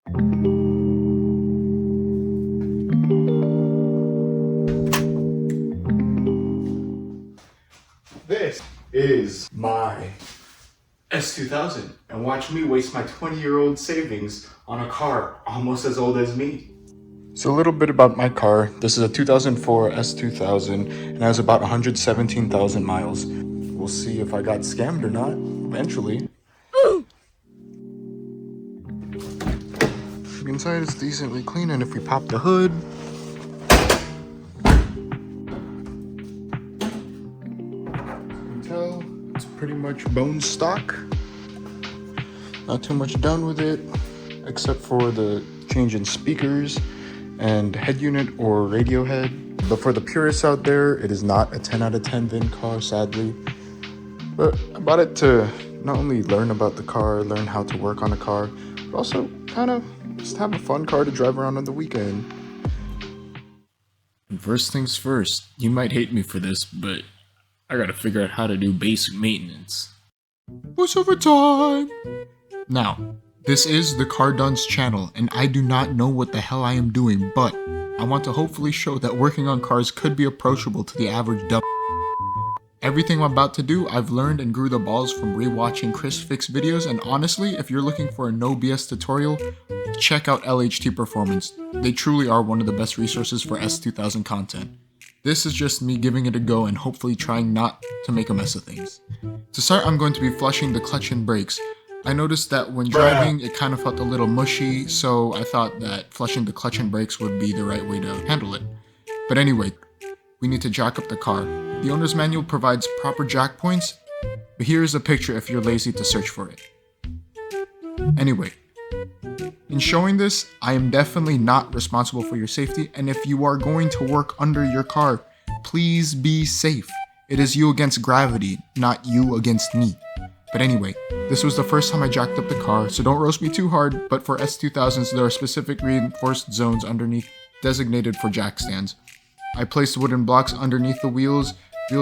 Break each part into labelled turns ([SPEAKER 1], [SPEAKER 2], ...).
[SPEAKER 1] This is my S2000, and watch me waste my 20-year-old savings on a car almost as old as me. So a little bit about my car. This is a 2004 S2000 and has about 117,000 miles. We'll see if I got scammed or not eventually. The inside is decently clean, and if we pop the hood, you can tell it's pretty much bone stock. Not too much done with it, except for the change in speakers and head unit or radio head. But for the purists out there, it is not a 10 out of 10 VIN car, sadly. But I bought it to not only learn about the car, learn how to work on a car, but also kind of just have a fun car to drive around on the weekend.
[SPEAKER 2] First things first, you might hate me for this, but I gotta figure out how to do basic maintenance. Voiceover time! Now, this is the Car Duns channel, and I do not know what the hell I am doing, but I want to hopefully show that working on cars could be approachable to the average dumb. Everything I'm about to do, I've learned and grew the balls from rewatching Chris Fix videos, and honestly, if you're looking for a no BS tutorial, check out LHT Performance. They truly are one of the best resources for S2000 content. This is just me giving it a go and hopefully trying not to make a mess of things. To start, I'm going to be flushing the clutch and brakes. I noticed that when driving, it kind of felt a little mushy, so I thought that flushing the clutch and brakes would be the right way to handle it. But anyway, we need to jack up the car. The owner's manual provides proper jack points, but here is a picture if you're lazy to search for it. Anyway, in showing this, I am definitely not responsible for your safety, and if you are going to work under your car, please be safe. It is you against gravity, not you against me. But anyway, this was the first time I jacked up the car, so don't roast me too hard, but for S2000s there are specific reinforced zones underneath designated for jack stands. I placed wooden blocks underneath the wheel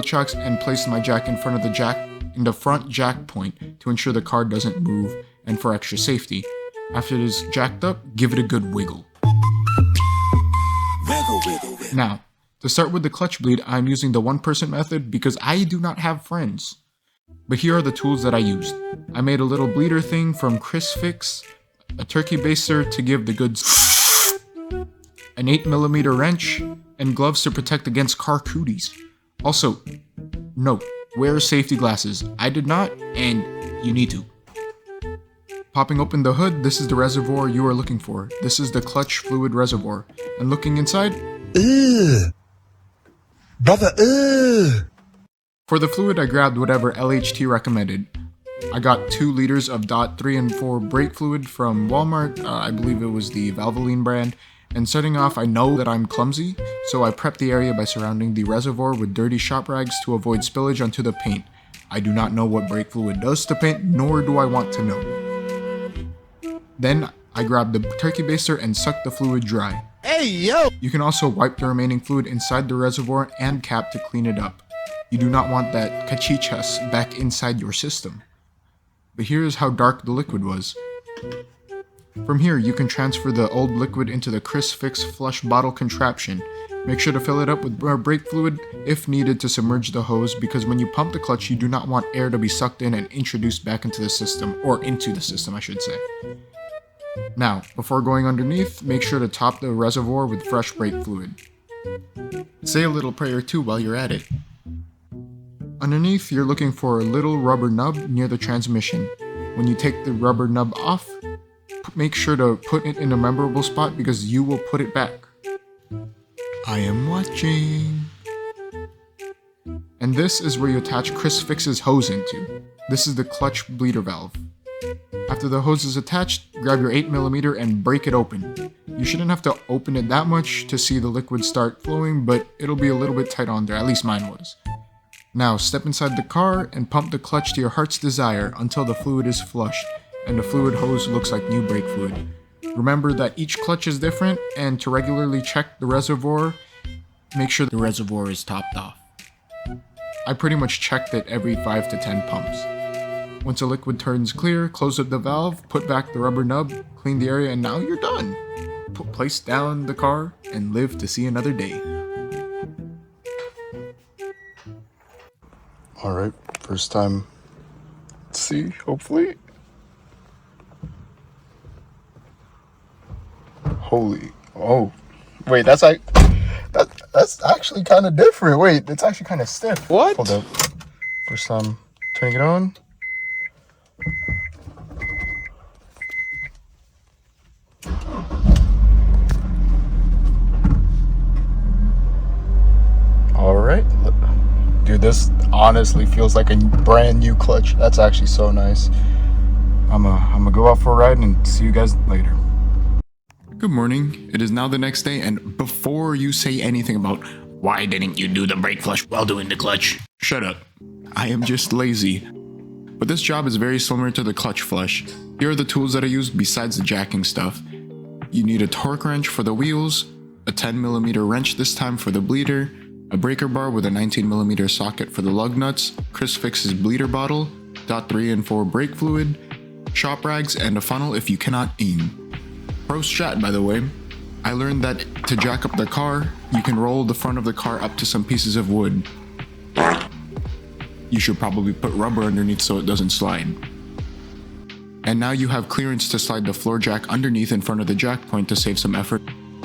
[SPEAKER 2] chocks and placed my jack in front of the front jack point to ensure the car doesn't move and for extra safety. After it is jacked up, give it a good wiggle. Now, to start with the clutch bleed, I'm using the one-person method because I do not have friends. But here are the tools that I used. I made a little bleeder thing from Chris Fix, a turkey baster to give the goods, an 8mm wrench, and gloves to protect against car cooties. Also, note, wear safety glasses. I did not, and you need to. Popping open the hood, this is the reservoir you are looking for. This is the clutch fluid reservoir. And looking inside,
[SPEAKER 3] Brother,
[SPEAKER 2] For the fluid, I grabbed whatever LHT recommended. I got 2 liters of .3 and 4 brake fluid from Walmart, I believe it was the Valvoline brand. And starting off, I know that I'm clumsy, so I prepped the area by surrounding the reservoir with dirty shop rags to avoid spillage onto the paint. I do not know what brake fluid does to paint, nor do I want to know. Then, I grabbed the turkey baster and sucked the fluid dry.
[SPEAKER 3] hey yo!
[SPEAKER 2] You can also wipe the remaining fluid inside the reservoir and cap to clean it up. You do not want that cachichas back inside your system. But here is how dark the liquid was. From here, you can transfer the old liquid into the Chris Fix flush bottle contraption. Make sure to fill it up with brake fluid if needed to submerge the hose, because when you pump the clutch, you do not want air to be sucked in and introduced back into the system, or into the system, I should say. Now, before going underneath, make sure to top the reservoir with fresh brake fluid. Say a little prayer too while you're at it. Underneath, you're looking for a little rubber nub near the transmission. When you take the rubber nub off, make sure to put it in a memorable spot because you will put it back. I am watching. And this is where you attach Chris Fix's hose into. This is the clutch bleeder valve. After the hose is attached, grab your 8mm and break it open. You shouldn't have to open it that much to see the liquid start flowing, but it'll be a little bit tight on there, at least mine was. Now step inside the car and pump the clutch to your heart's desire until the fluid is flushed and the fluid hose looks like new brake fluid. Remember that each clutch is different, and to regularly check the reservoir, make sure the reservoir is topped off. I pretty much checked it every 5 to 10 pumps. Once the liquid turns clear, close up the valve, put back the rubber nub, clean the area, and now you're done. Place down the car and live to see another day.
[SPEAKER 1] All right, first time. Let's see, hopefully. Holy, oh, wait, that's actually kind of different. Wait, it's actually kind of stiff.
[SPEAKER 2] What?
[SPEAKER 1] Hold up. First time turning it on. All right, dude, this honestly feels like a brand new clutch. That's actually so nice. I'm gonna go out for a ride and see you guys later.
[SPEAKER 2] Good morning. It is now the next day, and before you say anything about why didn't you do the brake flush while doing the clutch, shut up. I am just lazy. But this job is very similar to the clutch flush. Here are the tools that I used besides the jacking stuff. You need a torque wrench for the wheels, a 10mm wrench this time for the bleeder, a breaker bar with a 19mm socket for the lug nuts, Chris Fix's bleeder bottle, .3 and 4 brake fluid, shop rags, and a funnel if you cannot aim. Pro strat, by the way. I learned that to jack up the car, you can roll the front of the car up to some pieces of wood. You should probably put rubber underneath so it doesn't slide. And now you have clearance to slide the floor jack underneath in front of the jack point to save some effort.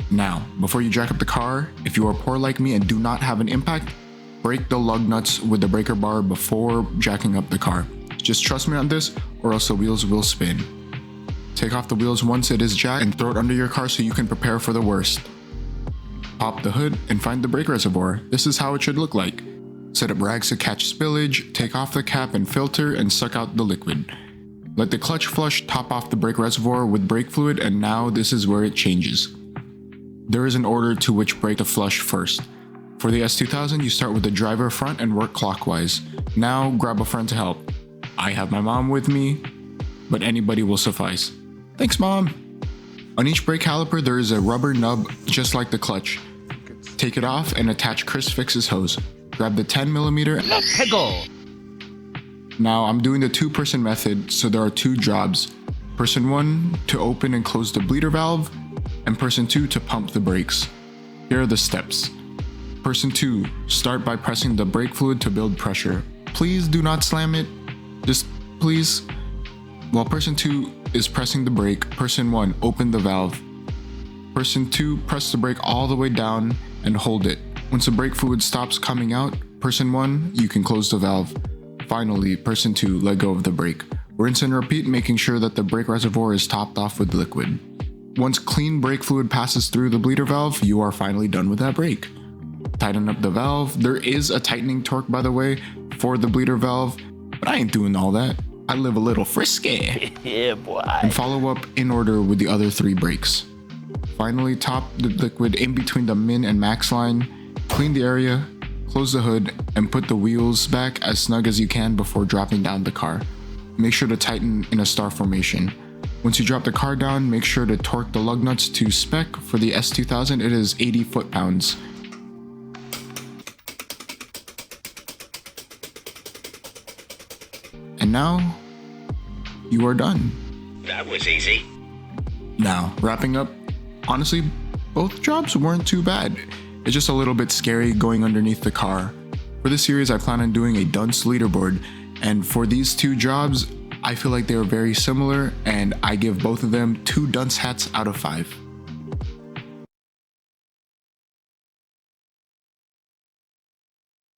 [SPEAKER 2] Now, before you jack up the car, if you are poor like me and do not have an impact, break the lug nuts with the breaker bar before jacking up the car. Just trust me on this, or else the wheels will spin. Take off the wheels once it is jacked and throw it under your car so you can prepare for the worst. Pop the hood and find the brake reservoir. This is how it should look like. Set up rags to catch spillage, take off the cap and filter, and suck out the liquid. Let the clutch flush top off the brake reservoir with brake fluid, and now this is where it changes. There is an order to which brake to flush first. For the S2000, you start with the driver front and work clockwise. Now grab a friend to help. I have my mom with me, but anybody will suffice. Thanks, Mom! On each brake caliper, there is a rubber nub just like the clutch. Take it off and attach Chris Fix's hose. Grab the 10mm. Let's go! Now I'm doing the two-person method, so there are two jobs. Person 1 to open and close the bleeder valve, and person 2 to pump the brakes. Here are the steps. Person 2, start by pressing the brake fluid to build pressure. Please do not slam it. Just please. While person 2 is pressing the brake, person 1 open the valve. Person 2 press the brake all the way down and hold it. Once the brake fluid stops coming out, person 1, you can close the valve. Finally, person 2, let go of the brake. Rinse and repeat, making sure that the brake reservoir is topped off with liquid. Once clean brake fluid passes through the bleeder valve, you are finally done with that brake. Tighten up the valve. There is a tightening torque, by the way, for the bleeder valve, but I ain't doing all that. I live a little frisky. Yeah, boy. And follow up in order with the other 3 brakes. Finally, top the liquid in between the min and max line, clean the area, close the hood, and put the wheels back as snug as you can before dropping down the car. Make sure to tighten in a star formation. Once you drop the car down, make sure to torque the lug nuts to spec. For the S2000, it is 80 foot-pounds. And now, you are done.
[SPEAKER 3] That was easy.
[SPEAKER 2] Now, wrapping up, honestly, both jobs weren't too bad. It's just a little bit scary going underneath the car. For this series, I plan on doing a dunce leaderboard, and for these 2 jobs, I feel like they are very similar, and I give both of them 2 dunce hats out of 5.